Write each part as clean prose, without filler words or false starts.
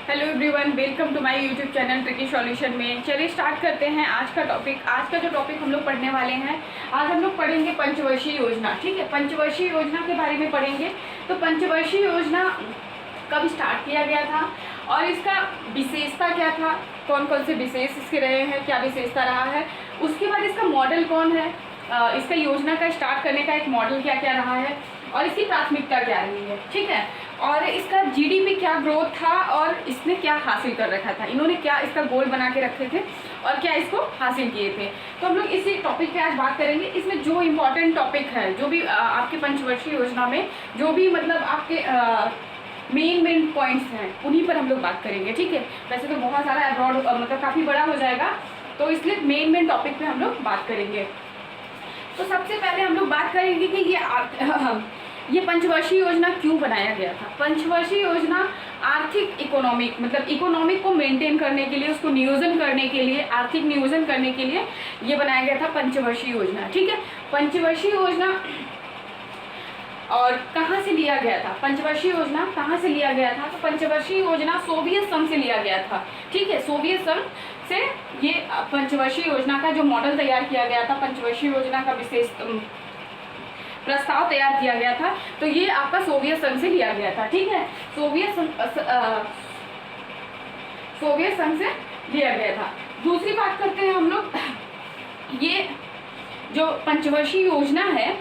Hello everyone, welcome to my YouTube channel Tricky Solution में। चलिए start करते हैं आज का टॉपिक। आज का जो टॉपिक हम लोग पढ़ने वाले हैं, आज हम लोग पढ़ेंगे पंचवर्षीय योजना। ठीक है, पंचवर्षीय योजना के बारे में पढ़ेंगे। तो पंचवर्षीय योजना कब स्टार्ट किया गया था और इसका विशेषता क्या था, कौन कौन से विशेष इसके रहे हैं, क्या विशेषता रहा है। उसके बाद इसका मॉडल कौन है, इसका योजना का स्टार्ट करने का एक मॉडल क्या क्या रहा है और इसकी प्राथमिकता क्या रही है। ठीक है, और इसका जीडीपी क्या ग्रोथ था और इसने क्या हासिल कर रखा था, इन्होंने क्या इसका गोल बना के रखे थे और क्या इसको हासिल किए थे। तो हम लोग इसी टॉपिक पे आज बात करेंगे। इसमें जो इम्पोर्टेंट टॉपिक है, जो भी आपके पंचवर्षीय योजना में जो भी मतलब आपके मेन पॉइंट्स हैं, उन्हीं पर हम लोग बात करेंगे। ठीक है, वैसे तो बहुत सारा अब्रॉड मतलब काफ़ी बड़ा हो जाएगा, तो इसलिए मेन टॉपिक पे हम लोग बात करेंगे। तो सबसे पहले हम लोग बात करेंगे कि ये पंचवर्षीय योजना क्यों बनाया गया था। पंचवर्षीय योजना आर्थिक इकोनॉमिक मतलब इकोनॉमिक को मेंटेन करने के लिए, उसको नियोजन करने के लिए, आर्थिक नियोजन करने के लिए ये बनाया गया था पंचवर्षीय योजना। ठीक है, पंचवर्षीय योजना और कहाँ से लिया गया था, पंचवर्षीय योजना कहाँ से लिया गया था। तो पंचवर्षीय योजना सोवियत संघ से लिया गया था। ठीक है, सोवियत संघ से ये पंचवर्षीय योजना का जो मॉडल तैयार किया गया था, पंचवर्षीय योजना का विशेष प्रस्ताव तैयार किया गया था, तो ये आपका सोवियत संघ से लिया गया था। ठीक है, सोवियत संघ से लिया गया था। दूसरी बात करते हैं हम लोग, ये जो पंचवर्षीय योजना है,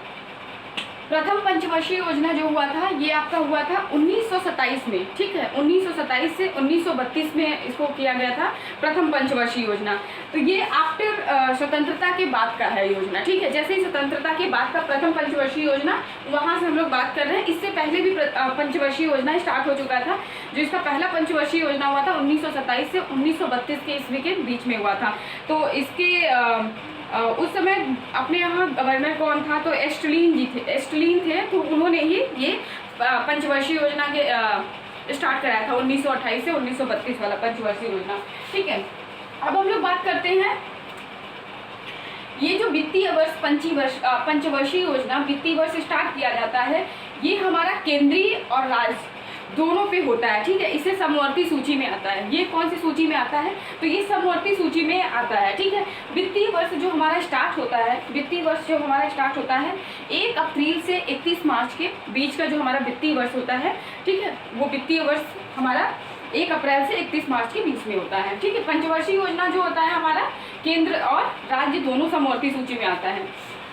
प्रथम पंचवर्षीय योजना जो हुआ था ये आपका हुआ था 1927 में। ठीक है, 1927 से 1932 में इसको किया गया था प्रथम पंचवर्षीय योजना। तो ये आफ्टर स्वतंत्रता के बाद का है योजना। ठीक है, जैसे ही स्वतंत्रता के बाद का प्रथम पंचवर्षीय योजना, वहाँ से हम लोग बात कर रहे हैं। इससे पहले भी पंचवर्षीय योजना स्टार्ट हो चुका था। जो इसका पहला पंचवर्षीय योजना हुआ था 1927 से 1932 के ईस्वी के बीच में हुआ था। तो इसके उस समय अपने यहाँ गवर्नर कौन था, तो एस्टलिन थे, तो उन्होंने ही ये पंचवर्षीय योजना के स्टार्ट कराया था 1928 से 1932 वाला पंचवर्षीय योजना। ठीक है, अब हम लोग बात करते हैं ये जो वित्तीय वर्ष पंचवर्षीय योजना वित्तीय वर्ष स्टार्ट किया जाता है, ये हमारा केंद्रीय और राज्य दोनों पे होता है। ठीक है, इसे समवर्ती सूची में आता है। ये कौन सी सूची में आता है, तो ये समवर्ती सूची में आता है। ठीक है, वित्तीय वर्ष जो हमारा स्टार्ट होता है, वित्तीय वर्ष जो हमारा स्टार्ट होता है 1 अप्रैल से 31 मार्च के बीच का जो हमारा वित्तीय वर्ष होता है। ठीक है, वो वित्तीय वर्ष हमारा 1 अप्रैल से 31 मार्च के बीच में होता है। ठीक है, पंचवर्षीय योजना जो होता है हमारा केंद्र और राज्य दोनों समवर्ती सूची में आता है।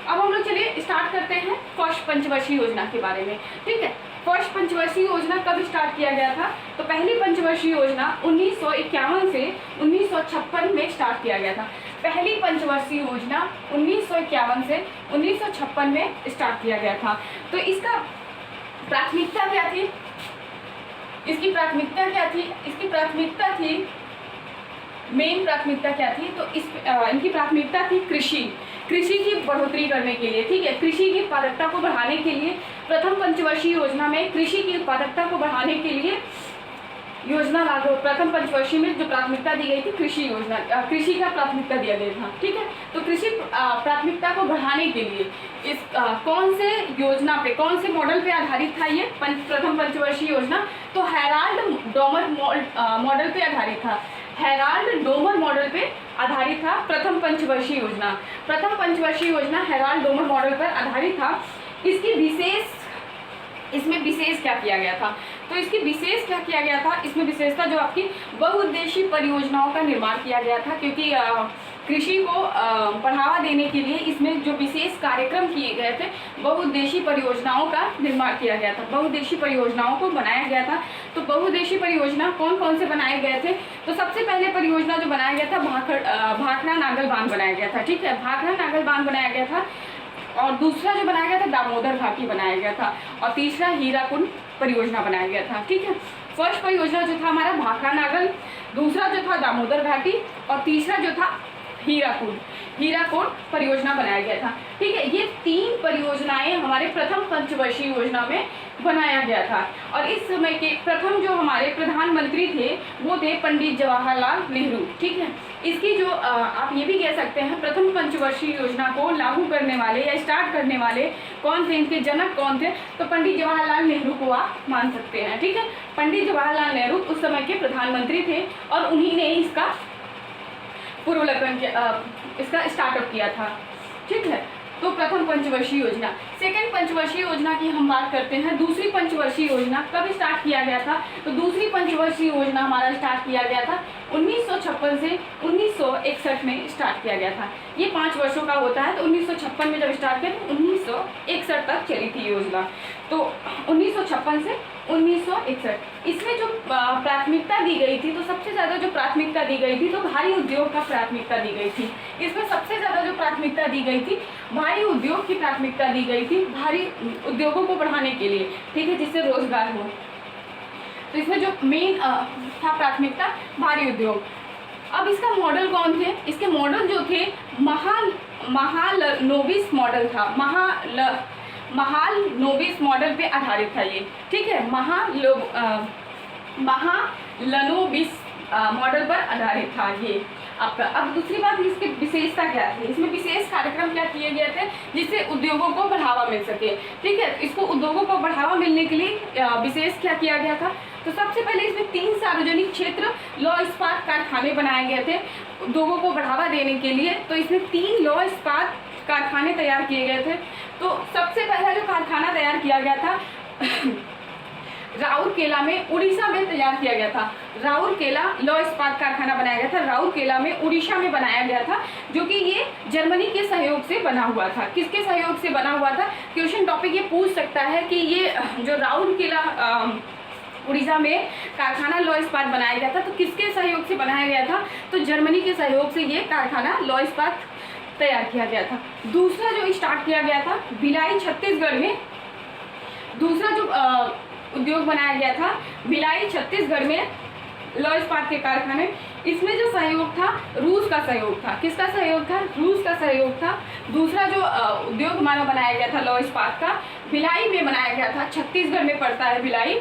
अब हम लोग चलिए स्टार्ट करते हैं फर्स्ट पंचवर्षीय योजना के बारे में। ठीक है, फर्स्ट पंचवर्षीय योजना कब स्टार्ट किया गया था, तो पहली पंचवर्षीय योजना 1951 से 1956 में स्टार्ट किया गया था। पहली पंचवर्षीय योजना 1951 से 1956 में स्टार्ट किया गया था। तो इसका प्राथमिकता क्या थी, इसकी प्राथमिकता क्या थी, इसकी प्राथमिकता थी, मेन प्राथमिकता क्या थी, तो इनकी प्राथमिकता थी कृषि की बढ़ोतरी करने के लिए। ठीक है, कृषि की उत्पादकता को बढ़ाने के लिए प्रथम पंचवर्षीय योजना में कृषि की उत्पादकता को बढ़ाने के लिए योजना लागू, प्रथम पंचवर्षीय में जो प्राथमिकता दी गई थी कृषि का प्राथमिकता दिया गया था। ठीक है, तो कृषि प्राथमिकता को बढ़ाने के लिए इस कौन से योजना पे, कौन से मॉडल पे आधारित था ये प्रथम पंचवर्षीय योजना, तो हेराल्ड डोमर मॉडल पे आधारित था। हेराल्ड डोमर मॉडल पे आधारित था प्रथम पंचवर्षीय योजना। प्रथम पंचवर्षीय योजना हेराल्ड डोमर मॉडल पर आधारित था। इसमें विशेष क्या किया गया था, तो इसकी विशेष क्या किया गया था, इसमें विशेषता जो आपकी बहुउद्देशीय परियोजनाओं का निर्माण किया गया था। क्योंकि कृषि को बढ़ावा देने के लिए इसमें जो विशेष कार्यक्रम किए गए थे, बहुउद्देशीय परियोजनाओं का निर्माण किया गया था, बहुउद्देशीय परियोजनाओं को बनाया गया था। तो बहुउद्देशीय परियोजना कौन कौन से बनाए गए थे, तो सबसे पहले परियोजना जो बनाया गया था भाखड़ा नागल बांध बनाया गया था। ठीक है, भाखड़ा नागल बांध बनाया गया था, और दूसरा जो बनाया गया था दामोदर घाटी बनाया गया था, और तीसरा हीराकुंड परियोजना बनाया गया था। ठीक है, फर्स्ट परियोजना जो था हमारा भाखड़ा नागल, दूसरा जो था दामोदर घाटी, और तीसरा जो था हीराकुंड परियोजना बनाया गया था। ठीक है, ये 3 परियोजनाएं हमारे प्रथम पंचवर्षीय योजना में बनाया गया था। और इस समय के प्रथम जो हमारे प्रधानमंत्री थे वो थे पंडित जवाहरलाल नेहरू। ठीक है, इसकी जो आप ये भी कह सकते हैं प्रथम पंचवर्षीय योजना को लागू करने वाले या स्टार्ट करने वाले कौन थे, इनके जनक कौन थे, तो पंडित जवाहरलाल नेहरू को आप मान सकते हैं। ठीक है, पंडित जवाहरलाल नेहरू उस समय के प्रधानमंत्री थे और उन्हीं ने इसका पूर्वलग्न इसका स्टार्टअप किया था। ठीक है, तो प्रथम पंचवर्षीय योजना। सेकंड पंचवर्षीय योजना की हम बात करते हैं। दूसरी पंचवर्षीय योजना कब स्टार्ट किया गया था, तो दूसरी पंचवर्षीय योजना हमारा स्टार्ट किया गया था 1956 से 1961 में स्टार्ट किया गया था। ये 5 वर्षों का होता है, तो 1956 में जब स्टार्ट किया तो 1961 तक चली थी योजना। तो 1956 से 1961 इसमें जो प्राथमिकता दी गई थी, तो सबसे ज़्यादा जो प्राथमिकता दी गई थी तो भारी उद्योग का प्राथमिकता दी गई थी। इसमें सबसे ज़्यादा जो प्राथमिकता दी गई थी भारी उद्योग की प्राथमिकता दी गई थी, भारी उद्योगों को बढ़ाने के लिए। ठीक है, जिससे रोजगार हो। तो इसमें जो मेन था प्राथमिकता भारी उद्योग। अब इसका मॉडल कौन थे, इसके मॉडल जो थे महालनोबिस मॉडल था। महालनोबिस मॉडल पे आधारित था ये। ठीक है, महालनोबिस मॉडल पर आधारित था ये आपका। अब दूसरी बात, इसकी विशेषता क्या थी, इसमें विशेष कार्यक्रम क्या किए गए थे जिससे उद्योगों को बढ़ावा मिल सके। ठीक है, इसको उद्योगों को बढ़ावा मिलने के लिए विशेष क्या किया गया था, तो सबसे पहले इसमें 3 सार्वजनिक क्षेत्र लौह इस्पात कारखाने बनाए गए थे उद्योगों को बढ़ावा देने के लिए। तो इसमें 3 लौह इस्पात कारखाने तैयार किए गए थे। तो सबसे पहला जो कारखाना तैयार किया गया था राउरकेला में, उड़ीसा में तैयार किया गया था। राउरकेला लौह इस्पात कारखाना बनाया गया था, राउरकेला में उड़ीसा में बनाया गया था, जो कि ये जर्मनी के सहयोग से बना हुआ था। किसके सहयोग से बना हुआ था, क्वेश्चन टॉपिक ये पूछ सकता है कि ये जो राउरकेला उड़ीसा में कारखाना लौह इस्पात बनाया गया था तो किसके सहयोग से बनाया गया था, तो जर्मनी के सहयोग से ये कारखाना लौह इस्पात तैयार किया गया था। दूसरा जो स्टार्ट किया गया था भिलाई छत्तीसगढ़ में, दूसरा जो उद्योग बनाया गया था भिलाई छत्तीसगढ़ में लौह इस्पात के कारखाने। इसमें जो सहयोग था रूस का सहयोग था। किसका सहयोग था, रूस का सहयोग था। दूसरा जो उद्योग हमारा बनाया गया था लौह इस्पात का भिलाई में बनाया गया था, छत्तीसगढ़ में पड़ता है भिलाई,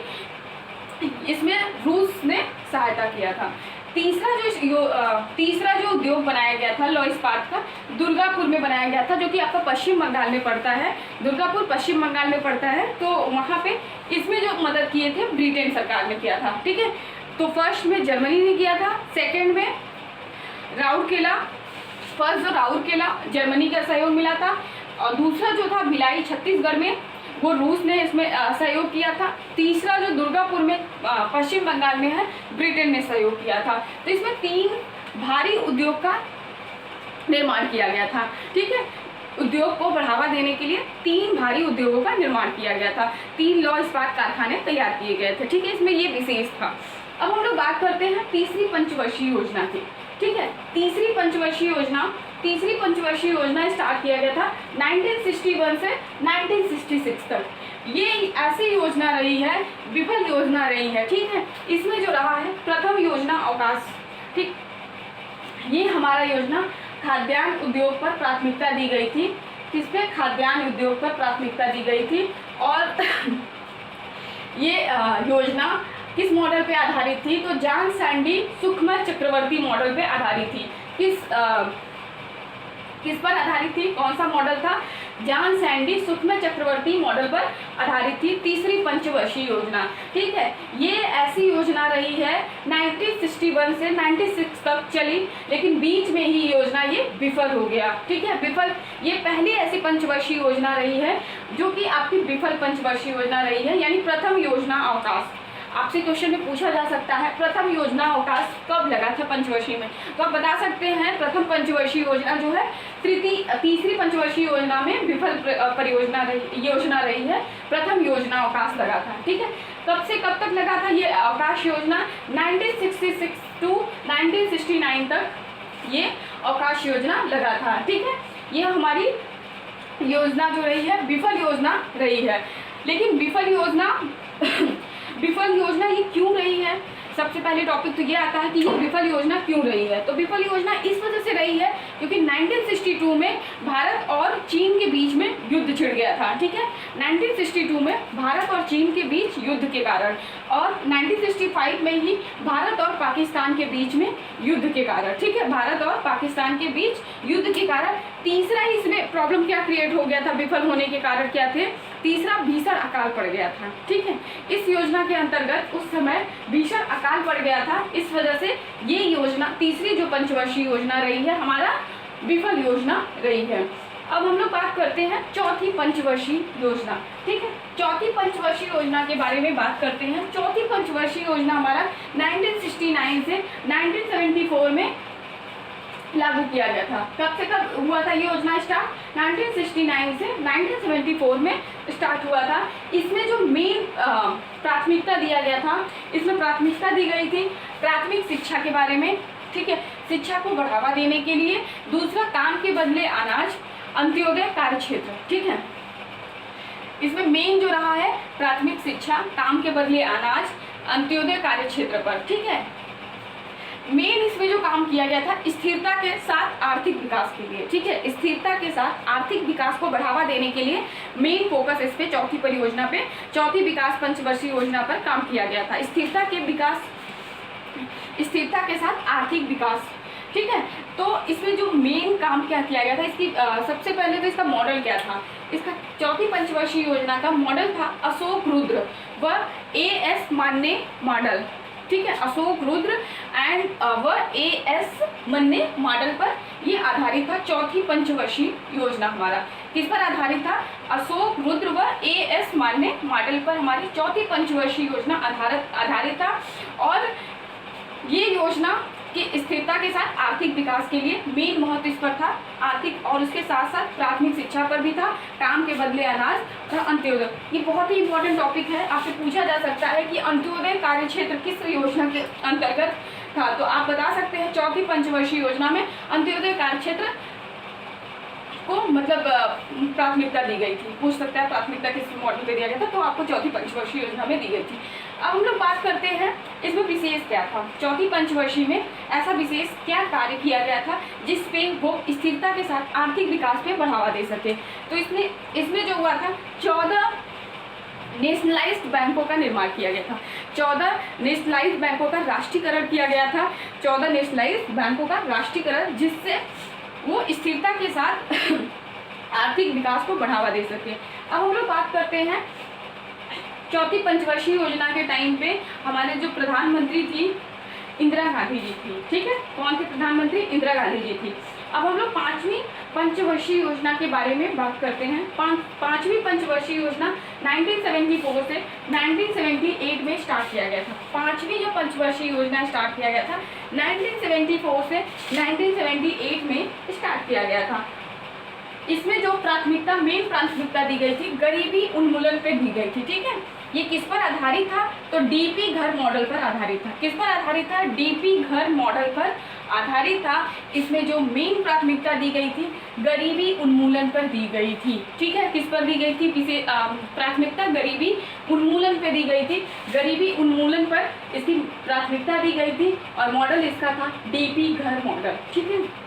इसमें रूस ने सहायता किया था। तीसरा जो उद्योग बनाया गया था लौह इस्पात का दुर्गापुर में बनाया गया था, जो कि आपका पश्चिम बंगाल में पड़ता है। दुर्गापुर पश्चिम बंगाल में पड़ता है। तो वहाँ पे इसमें जो मदद किए थे ब्रिटेन सरकार ने किया था। ठीक है, तो फर्स्ट में जर्मनी ने किया था, सेकेंड में राउरकेला, फर्स्ट जो राउरकेला जर्मनी का सहयोग मिला था और दूसरा जो था भिलाई छत्तीसगढ़ में वो रूस ने इसमें सहयोग किया था। तीसरा जो दुर्गापुर में पश्चिम बंगाल में है ब्रिटेन ने सहयोग किया था। तो इसमें 3 भारी उद्योग का निर्माण किया गया था। ठीक है, उद्योग को बढ़ावा देने के लिए 3 भारी उद्योगों का निर्माण किया गया था, 3 लौह इस्पात कारखाने तैयार किए गए थे। ठीक है, इसमें ये विशेष था। अब हम लोग बात करते हैं तीसरी पंचवर्षीय योजना की। ठीक है, तीसरी पंचवर्षीय योजना स्टार्ट किया गया था 1961 से 1966 तक। ये ऐसी योजना रही है, विफल योजना रही है। ठीक है, इसमें जो रहा है प्रथम योजना अवकाश। ठीक, ये हमारा योजना खाद्यान्न उद्योग पर प्राथमिकता दी गई थी। किस पे, खाद्यान्न उद्योग पर प्राथमिकता दी गई थी। और ये योजना किस मॉडल पे आधारित थी, तो जॉन सैंडी सुखमय चक्रवर्ती मॉडल पे आधारित थी। किस पर आधारित थी, कौन सा मॉडल था, जॉन सैंडी सुखमय चक्रवर्ती मॉडल पर आधारित थी तीसरी पंचवर्षीय योजना। ठीक है, ये ऐसी योजना रही है 1961 से 96 तक चली, लेकिन बीच में ही योजना ये विफल हो गया। ठीक है, विफल, ये पहली ऐसी पंचवर्षीय योजना रही है जो कि आपकी विफल पंचवर्षीय योजना रही है, यानी प्रथम योजना अवकाश। आपसे क्वेश्चन में पूछा जा सकता है प्रथम योजना अवकाश कब लगा था पंचवर्षीय में, तो आप बता सकते हैं प्रथम पंचवर्षीय योजना जो है तीसरी पंचवर्षीय योजना में विफल योजना रही है, प्रथम योजना अवकाश लगा था। ठीक है, कब से कब तक लगा था ये अवकाश योजना, 1966 टू 1969 तक ये अवकाश योजना लगा था। ठीक है, ये हमारी योजना जो रही है विफल योजना रही है। लेकिन विफल योजना ये क्यों रही है, सब सबसे पहले टॉपिक तो ये आता है कि ये विफल योजना क्यों रही है। तो विफल योजना इस वजह से रही है क्योंकि 1962 में भारत और चीन के बीच में युद्ध छिड़ गया था, ठीक है। 1962 में भारत और चीन के बीच युद्ध के कारण, और 1965 में ही भारत और पाकिस्तान के बीच में युद्ध के कारण, ठीक है, भारत और पाकिस्तान के बीच युद्ध के कारण। तीसरा इसमें प्रॉब्लम क्या क्रिएट हो गया था विफल होने के कारण क्या थे, तीसरा भीषण अकाल पड़ गया था, ठीक है। इस योजना के अंतर्गत उस समय भीषण अकाल पड़ गया था, इस वजह से ये योजना, तीसरी जो पंचवर्षीय योजना रही है हमारा विफल योजना रही है। अब हम लोग बात करते हैं चौथी पंचवर्षीय योजना, ठीक है। चौथी पंचवर्षीय योजना के बारे में बात करते हैं। चौथी पंचवर्षीय योजना हमारा 1969 से 1974 में लागू किया गया था। कब से कब हुआ था ये योजना स्टार्ट, 1969 से 1974 में स्टार्ट हुआ था। इसमें जो मेन प्राथमिकता दिया गया था, इसमें प्राथमिकता दी गई थी प्राथमिक शिक्षा के बारे में, ठीक है, शिक्षा को बढ़ावा देने के लिए। दूसरा काम के बदले अनाज, अंत्योदय कार्यक्षेत्र, ठीक है। इसमें मेन जो रहा है प्राथमिक शिक्षा, काम के बदले अनाज, अंत्योदय कार्यक्षेत्र पर, ठीक है। मेन इसमें जो काम किया गया था स्थिरता के साथ आर्थिक विकास के लिए, ठीक है, स्थिरता के साथ आर्थिक विकास को बढ़ावा देने के लिए मेन फोकस इस पे चौथी परियोजना पे, चौथी विकास पंचवर्षीय योजना पर काम किया गया था। स्थिरता के साथ आर्थिक विकास, ठीक है। तो इसमें जो मेन काम क्या किया गया था, इसकी सबसे पहले तो इसका मॉडल क्या था, इसका चौथी पंचवर्षीय योजना का मॉडल था अशोक रुद्र व AS मान्य मॉडल, ठीक है। अशोक रुद्र एंड व AS मान्य मॉडल पर ये आधारित था। चौथी पंचवर्षीय योजना हमारा किस पर आधारित था, अशोक रुद्र व AS मान्य मॉडल पर हमारी चौथी पंचवर्षीय योजना आधारित था। और ये योजना कि स्थिरता के साथ आर्थिक विकास के लिए मेन महत्व इस पर था, आर्थिक, और उसके साथ साथ प्राथमिक शिक्षा पर भी था, काम के बदले अनाज और अंत्योदय। ये बहुत ही इंपॉर्टेंट टॉपिक है, आपसे पूछा जा सकता है कि अंत्योदय कार्यक्षेत्र किस योजना के अंतर्गत था, तो आप बता सकते हैं चौथी पंचवर्षीय योजना में अंत्योदय कार्यक्षेत्र को मतलब प्राथमिकता दी गई थी। पूछ सकता है प्राथमिकता किस मॉडल पे दिया गया था, तो आपको चौथी पंचवर्षीय योजना में दी गई थी। अब हम लोग बात करते हैं इसमें विशेष क्या था, चौथी पंचवर्षीय में ऐसा विशेष क्या कार्य किया गया था जिसपे वो स्थिरता के साथ आर्थिक विकास पे बढ़ावा दे सके। तो इसमें जो हुआ था 14 नेशनलाइज्ड बैंकों का निर्माण किया गया था। 14 नेशनलाइज्ड बैंकों का राष्ट्रीयकरण किया गया था। 14 नेशनलाइज्ड बैंकों का राष्ट्रीयकरण, जिससे वो स्थिरता के साथ आर्थिक विकास को बढ़ावा दे सके। अब हम लोग बात करते हैं चौथी पंचवर्षीय योजना के टाइम पे हमारे जो प्रधानमंत्री थी इंदिरा गांधी जी थी, ठीक है। कौन थे प्रधानमंत्री, इंदिरा गांधी जी थी। अब हम लोग पांचवी पंचवर्षीय योजना के बारे में बात करते हैं। पांचवी पंचवर्षीय योजना 1974 से 1978 में स्टार्ट किया गया था। पांचवी जो पंचवर्षीय योजना स्टार्ट किया गया था 1974 से 1978 में स्टार्ट किया गया था। इसमें जो मेन प्राथमिकता दी गई थी गरीबी उन्मूलन पे दी गई थी, ठीक है। ये किस पर आधारित था, तो डीपी घर मॉडल पर आधारित था। किस पर आधारित था, डीपी घर मॉडल पर आधारित था। इसमें जो मेन प्राथमिकता दी गई थी गरीबी उन्मूलन पर दी गई थी, ठीक है। किस पर दी गई थी, प्राथमिकता गरीबी उन्मूलन पर दी गई थी। गरीबी उन्मूलन पर इसकी प्राथमिकता दी गई थी और मॉडल इसका था डीपी घर मॉडल, ठीक है।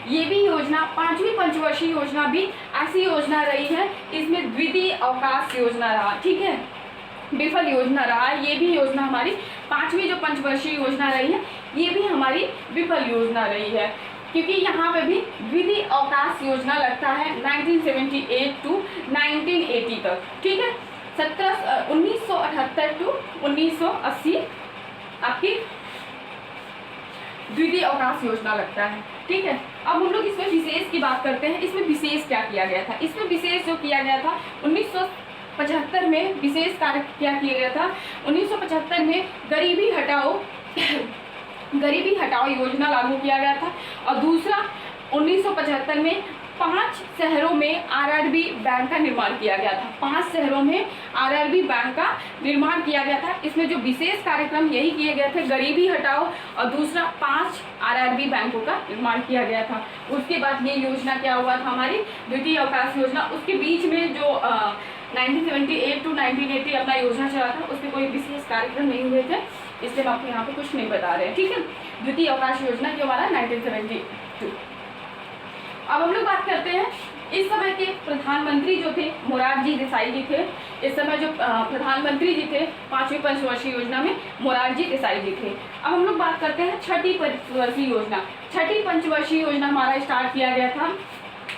ये भी योजना, पांचवी पंचवर्षीय योजना भी ऐसी योजना रही है, इसमें द्वितीय अवकाश योजना रहा, ठीक है, विफल योजना रहा है। ये भी योजना हमारी पांचवी जो पंचवर्षीय योजना रही है ये भी हमारी विफल योजना रही है, क्योंकि यहाँ पे भी द्वितीय अवकाश योजना लगता है 1978 टू 1980 तक, ठीक है। 1978 टू 1980 आपकी द्वितीय अवकाश योजना लगता है, ठीक है। अब हम लोग इसमें विशेष की बात करते हैं। इसमें विशेष क्या किया गया था, इसमें विशेष जो किया गया था 1975 में विशेष कार्य क्या किया गया था। 1975 में गरीबी हटाओ योजना लागू किया गया था। और दूसरा 1975 में 5 शहरों में आरआरबी बैंक का निर्माण किया गया था। 5 शहरों में आरआरबी बैंक का निर्माण किया गया था। इसमें जो विशेष कार्यक्रम यही किए गए थे, गरीबी हटाओ और दूसरा 5 आरआरबी बैंकों का निर्माण किया गया था। उसके बाद ये योजना क्या हुआ था, हमारी द्वितीय अवकाश योजना। उसके बीच में जो 1978 टू 1980 अपना योजना चला था उसमें कोई विशेष कार्यक्रम नहीं हुए थे। इसलिए हम आपको यहाँ पे कुछ नहीं बता रहे हैं, ठीक है। द्वितीय अवकाश योजना ये हमारा 1972। अब हम लोग बात करते हैं इस समय के प्रधानमंत्री जो थे मोरारजी देसाई जी थे। इस समय जो प्रधानमंत्री जी थे 5वीं पंचवर्षीय योजना में मोरारजी देसाई जी थे। अब हम लोग बात करते हैं छठी पंचवर्षीय योजना। छठी पंचवर्षीय योजना हमारा स्टार्ट किया गया था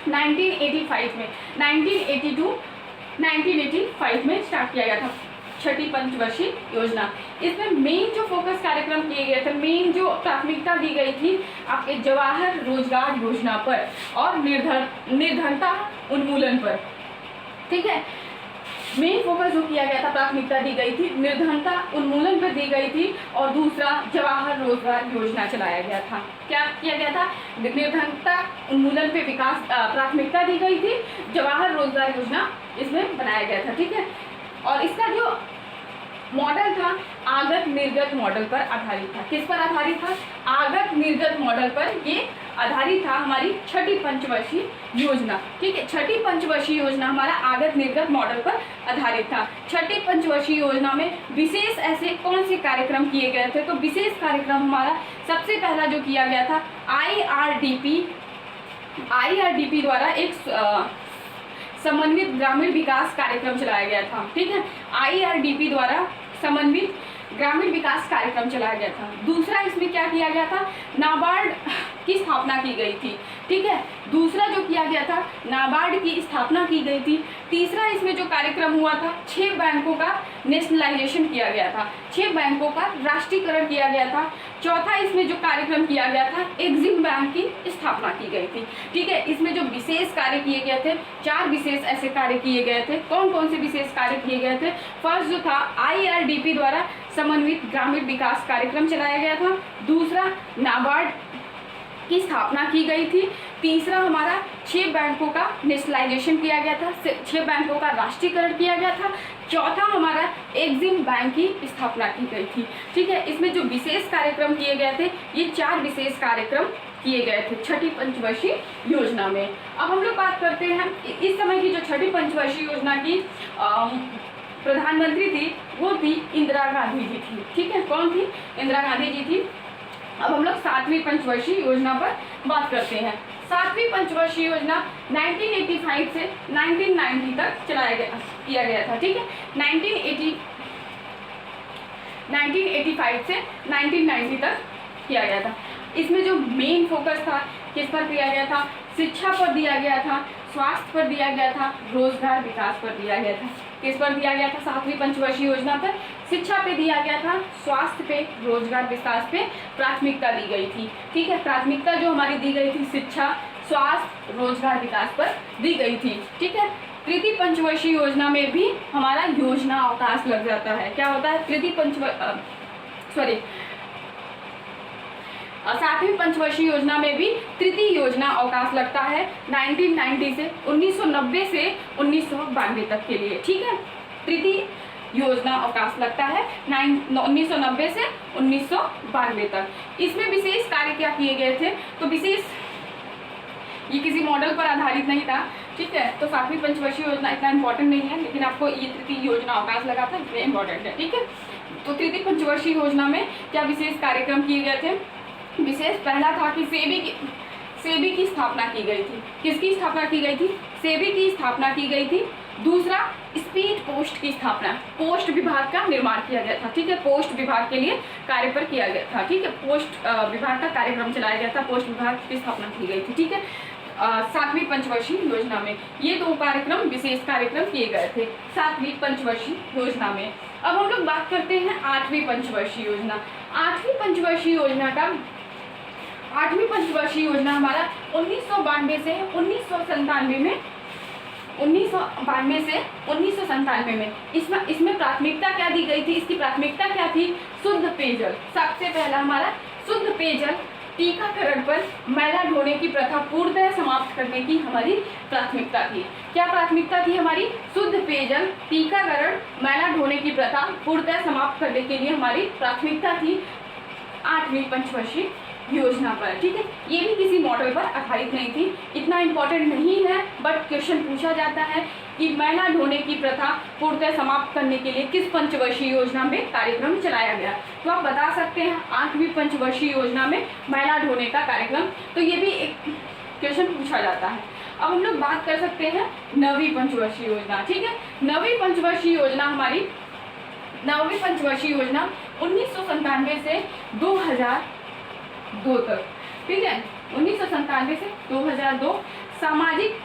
1985 में, 1985 में स्टार्ट किया गया था छठी पंचवर्षीय योजना। इसमें मेन जो फोकस कार्यक्रम किए गए थे, मेन जो प्राथमिकता दी गई थी आपके जवाहर रोजगार योजना पर और निर्धनता उन्मूलन पर, ठीक है। मेन फोकस जो किया गया था, प्राथमिकता दी गई थी निर्धनता उन्मूलन पर दी गई थी, और दूसरा जवाहर रोजगार योजना चलाया गया था। क्या किया गया था? निर्धनता उन्मूलन पे विकास प्राथमिकता दी गई थी, जवाहर रोजगार योजना इसमें बनाया गया था, ठीक है। और इसका जो मॉडल था आगत निर्गत मॉडल पर आधारित था। किस पर आधारित था? आगत निर्गत मॉडल पर ये आधारित था हमारी छठी पंचवर्षीय योजना, ठीक है। छठी पंचवर्षीय योजना हमारा आगत निर्गत मॉडल पर आधारित था। छठी पंचवर्षीय योजना में विशेष ऐसे कौन से कार्यक्रम किए गए थे? तो विशेष कार्यक्रम हमारा सबसे पहला जो किया गया था IRDP द्वारा एक समन्वित ग्रामीण विकास कार्यक्रम चलाया गया था, ठीक है। IRDP द्वारा समन्वित ग्रामीण विकास कार्यक्रम चलाया गया था। दूसरा इसमें क्या किया गया था? नाबार्ड की स्थापना की गई थी, ठीक है। दूसरा जो किया गया था नाबार्ड की स्थापना की गई थी। तीसरा इसमें जो कार्यक्रम हुआ था 6 बैंकों का नेशनलाइजेशन किया गया था, 6 बैंकों का राष्ट्रीयकरण किया गया था। चौथा इसमें जो कार्यक्रम किया गया था एग्जिम बैंक की स्थापना की गई थी, ठीक है। इसमें जो विशेष कार्य किए गए थे 4 विशेष ऐसे कार्य किए गए थे। कौन कौन से विशेष कार्य किए गए थे? फर्स्ट जो था IRDP द्वारा समन्वित ग्रामीण विकास कार्यक्रम चलाया गया था। दूसरा नाबार्ड की स्थापना की गई थी। तीसरा हमारा 6 बैंकों का नेशनलाइजेशन किया गया था, 6 बैंकों का राष्ट्रीयकरण किया गया था। चौथा हमारा एग्जिम बैंक की स्थापना की गई थी, ठीक है। इसमें जो विशेष कार्यक्रम किए गए थे ये 4 विशेष कार्यक्रम किए गए थे छठी पंचवर्षीय योजना में। अब हम लोग बात करते हैं इस समय की जो छठी पंचवर्षीय योजना की प्रधानमंत्री थी वो थी इंदिरा गांधी जी थी, ठीक है। कौन थी? इंदिरा गांधी जी थी। अब हम लोग 7वीं पंचवर्षीय योजना पर बात करते हैं। 7वीं पंचवर्षीय योजना 1985 से 1990 तक किया गया था, ठीक है। 1985 से 1990 तक किया गया था। इसमें जो मेन फोकस था किस पर दिया गया था? शिक्षा पर दिया गया था, स्वास्थ्य पर दिया गया था, रोजगार विकास पर दिया गया था। किस पर दिया गया था? 7वीं पंचवर्षीय योजना पर शिक्षा पे दिया गया था, स्वास्थ्य पे, रोजगार विकास पे प्राथमिकता दी गई थी, ठीक है। प्राथमिकता जो हमारी दी गई थी शिक्षा, स्वास्थ्य, रोजगार विकास पर दी गई थी, ठीक है। तृतीय पंचवर्षीय योजना में भी हमारा योजना अवकाश लग जाता है। क्या होता है? 7वीं पंचवर्षीय योजना में भी तृतीय योजना अवकाश लगता है 1990 से 1990 से 1992 तक के लिए, ठीक है। तृतीय योजना अवकाश लगता है 1990 से 1992 तक। इसमें विशेष कार्य क्या किए गए थे? तो विशेष ये किसी मॉडल पर आधारित नहीं था, ठीक है। तो 7वीं पंचवर्षीय योजना इतना इंपॉर्टेंट नहीं है, लेकिन आपको ये तृतीय योजना अवकाश लगा था इसलिए इंपॉर्टेंट है, ठीक है। तो तृतीय पंचवर्षीय योजना में क्या विशेष कार्यक्रम किए गए थे? विशेष पहला था कि सेबी की स्थापना की गई थी। किसकी स्थापना की गई थी? सेबी की स्थापना की गई थी। दूसरा स्पीड पोस्ट की स्थापना, पोस्ट विभाग का निर्माण किया गया था, ठीक है। पोस्ट विभाग के लिए कार्य पर किया गया था, ठीक है। पोस्ट विभाग का कार्यक्रम चलाया गया था, पोस्ट विभाग की स्थापना की गई थी, ठीक है। 7वीं पंचवर्षीय योजना में ये 2 कार्यक्रम विशेष कार्यक्रम किए गए थे 7वीं पंचवर्षीय योजना में। अब हम लोग बात करते हैं 8वीं पंचवर्षीय योजना। 8वीं पंचवर्षीय योजना का 8वीं पंचवर्षीय योजना हमारा 1992 से 1997 में 1992 से 1997 में इसमें प्राथमिकता क्या दी गई थी? इसकी प्राथमिकता क्या थी? शुद्ध पेयजल। सबसे पहला हमारा शुद्ध पेयजल, टीकाकरण पर मैला ढोने की प्रथा पूर्णतः समाप्त करने की हमारी प्राथमिकता थी। क्या प्राथमिकता थी हमारी? शुद्ध पेयजल, टीकाकरण, मैला ढोने की प्रथा पूर्णतः समाप्त करने के लिए हमारी प्राथमिकता थी 8वीं पंचवर्षीय योजना पर, ठीक है। ये भी किसी मॉडल पर आधारित नहीं थी, इतना इम्पोर्टेंट नहीं है, बट क्वेश्चन पूछा जाता है कि मैला ढोने की प्रथा पूर्णतः समाप्त करने के लिए किस पंचवर्षीय योजना में कार्यक्रम चलाया गया? तो आप बता सकते हैं 8वीं पंचवर्षीय योजना में महिला ढोने का कार्यक्रम, तो ये भी एक क्वेश्चन पूछा जाता है। अब हम लोग बात कर सकते हैं 9वीं पंचवर्षीय योजना। ठीक है, 9वीं पंचवर्षीय योजना हमारी 9वीं पंचवर्षीय योजना 1997 से 2002 तक। ठीक है, 1997 से 2002 सामाजिक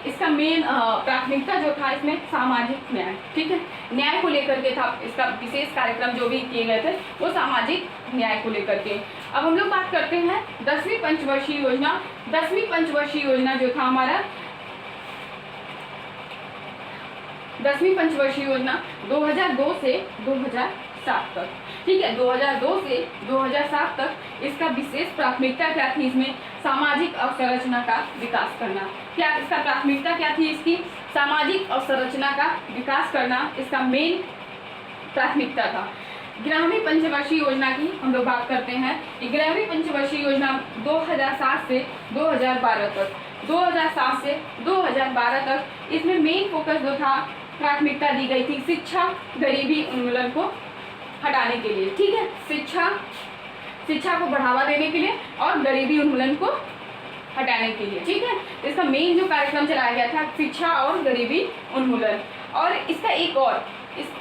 इसका मेन प्राथमिकता जो था इसमें सामाजिक न्याय। ठीक है, न्याय को लेकर के था इसका विशेष कार्यक्रम जो भी किए गए थे वो सामाजिक न्याय को लेकर के। अब हम लोग बात करते हैं 10वीं पंचवर्षीय योजना। 10वीं पंचवर्षीय योजना जो था हमारा 10वीं पंचवर्षीय योजना 2002 से 2007 तक। ठीक है, 2002 से 2007 तक इसका विशेष प्राथमिकता क्या थी, इसमें सामाजिक अवसंरचना का विकास करना। क्या इसका प्राथमिकता क्या थी, इसकी सामाजिक अवसंरचना का विकास करना इसका मेन प्राथमिकता था। 11वीं पंचवर्षीय योजना की हम लोग बात करते हैं। 11वीं पंचवर्षीय योजना 2007 से 2012 तक। 2007 से 2012 तक इसमें मेन फोकस जो था, प्राथमिकता दी गई थी शिक्षा गरीबी उन्मूलन को हटाने के लिए। ठीक है, शिक्षा को बढ़ावा देने के लिए और गरीबी उन्मूलन को हटाने के लिए। ठीक है, इसका मेन जो कार्यक्रम चलाया गया था शिक्षा और गरीबी उन्मूलन। और इसका एक और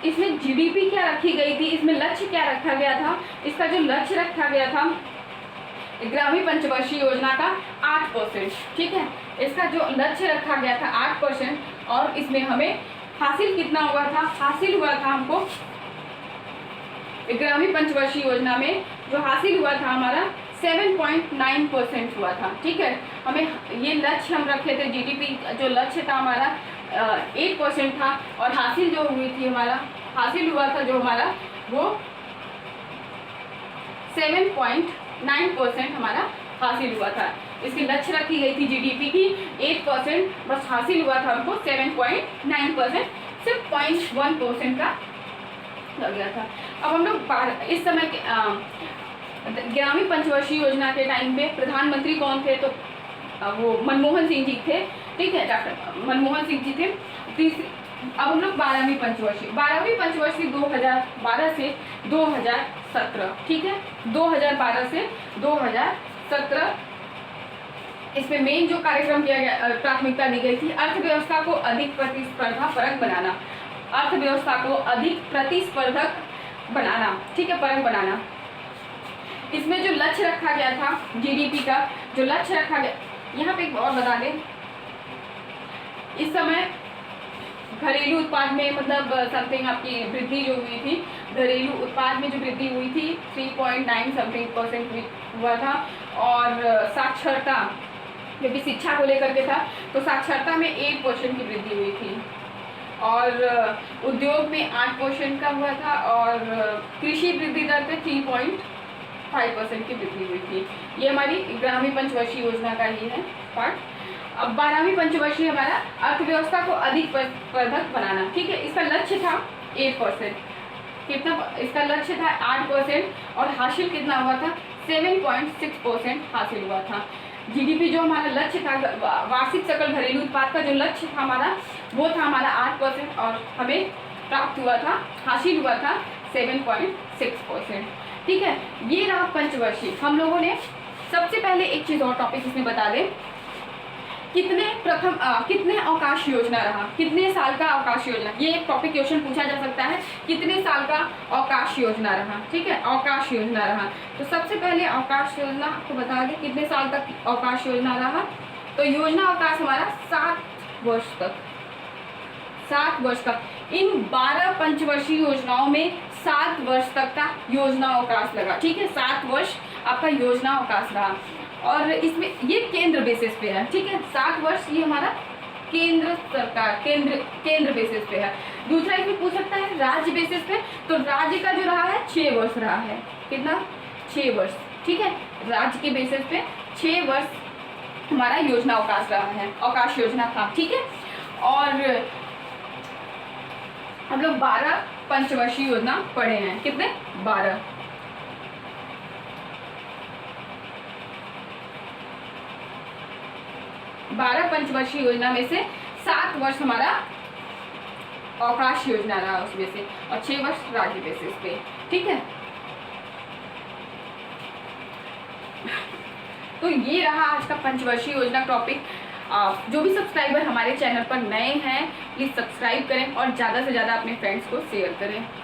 इसमें जीडीपी क्या रखी गई थी, इसमें लक्ष्य क्या रखा गया था, इसका जो लक्ष्य रखा गया था 11वीं पंचवर्षीय योजना का 8%। ठीक है, इसका जो लक्ष्य रखा गया था 8%, और इसमें हमें हासिल कितना हुआ था, हासिल हुआ था हमको 11वीं पंचवर्षीय योजना में जो हासिल हुआ था हमारा 7.9% हुआ था। ठीक है, हमें ये लक्ष्य हम रखे थे, जीडीपी जो लक्ष्य था हमारा 8% था, और हासिल जो हुई थी हमारा हासिल हुआ था जो हमारा वो 7.9% हमारा हासिल हुआ था। इसकी लक्ष्य रखी गई थी जीडीपी की 8%, बस हासिल हुआ था हमको 7.9%, सिर्फ 0.1% का लग गया था। अब हम लोग इस समय 11वीं पंचवर्षीय योजना के टाइम पे प्रधानमंत्री कौन थे, तो वो मनमोहन सिंह जी थे। ठीक है, डॉक्टर मनमोहन सिंह जी थे। अब हम लोग 12वीं पंचवर्षीय 2012 से 2017। ठीक है, 2012 से 2017 इसमें मेन जो कार्यक्रम किया गया, प्राथमिकता दी गई थी अर्थव्यवस्था को अधिक प्रतिस्पर्धा परक बनाना। अर्थव्यवस्था को अधिक प्रतिस्पर्धक बनाना। ठीक है, परक बनाना। इसमें जो लक्ष्य रखा गया था जीडीपी का जो लक्ष्य रखा गया, यहाँ पे एक और बता दें, इस समय घरेलू उत्पाद में मतलब समथिंग आपकी वृद्धि जो हुई थी, घरेलू उत्पाद में जो वृद्धि हुई थी 3.9 समथिंग % हुआ था। और साक्षरता, क्योंकि शिक्षा को लेकर के था, तो साक्षरता में 8% की वृद्धि हुई थी। और उद्योग में 8% का हुआ था, और कृषि वृद्धि दर पे 3.5% की वृद्धि हुई थी। ये हमारी 11वीं पंचवर्षीय योजना का ही है पार्ट। अब 12वीं पंचवर्षीय हमारा अर्थव्यवस्था को अधिक प्रतिस्पर्धक बनाना। ठीक है, इसका लक्ष्य था 8%। कितना इसका लक्ष्य था 8%, और हासिल कितना हुआ था 7.6% हासिल हुआ था। जीडीपी जो हमारा लक्ष्य था, वार्षिक सकल घरेलू उत्पाद का जो लक्ष्य था हमारा, वो था हमारा 8%, और हमें प्राप्त हुआ था, हासिल हुआ था 7.6%। ठीक है, ये रहा पंचवर्षीय। हम लोगों ने सबसे पहले एक चीज़ और टॉपिक इसमें बता दें, कितने अवकाश योजना रहा, कितने साल का अवकाश योजना, ये एक टॉपिक क्वेश्चन पूछा जा सकता है, कितने साल का अवकाश योजना रहा। ठीक है, अवकाश योजना रहा। तो सबसे पहले अवकाश योजना आपको बता दें कितने साल तक अवकाश योजना रहा। तो योजना अवकाश हमारा 7 वर्ष तक, 7 वर्ष का। इन 12 पंचवर्षीय योजनाओं में 7 वर्ष तक का योजना अवकाश लगा। ठीक है, 7 वर्ष आपका योजना अवकाश रहा, और इसमें ये केंद्र बेसिस पे है। ठीक है, 7 वर्ष ये हमारा केंद्र सरकार केंद्र बेसिस पे है। दूसरा इसमें पूछ सकता है राज्य बेसिस पे, तो राज्य का जो रहा है 6 वर्ष रहा है। कितना, 6 वर्ष। ठीक है, राज्य के बेसिस पे 6 वर्ष हमारा योजना अवकाश रहा है, अवकाश योजना था। ठीक है, और हम लोग 12 पंचवर्षीय योजना पढ़े हैं। कितने, 12। 12 पंचवर्षीय योजना में से 7 वर्ष हमारा अवकाश योजना रहा उसमें से, और 6 वर्ष राज्य बेसिस पे। ठीक है, तो ये रहा आज का पंचवर्षीय योजना टॉपिक। जो भी सब्सक्राइबर हमारे चैनल पर नए हैं प्लीज़ सब्सक्राइब करें और ज़्यादा से ज़्यादा अपने फ्रेंड्स को शेयर करें।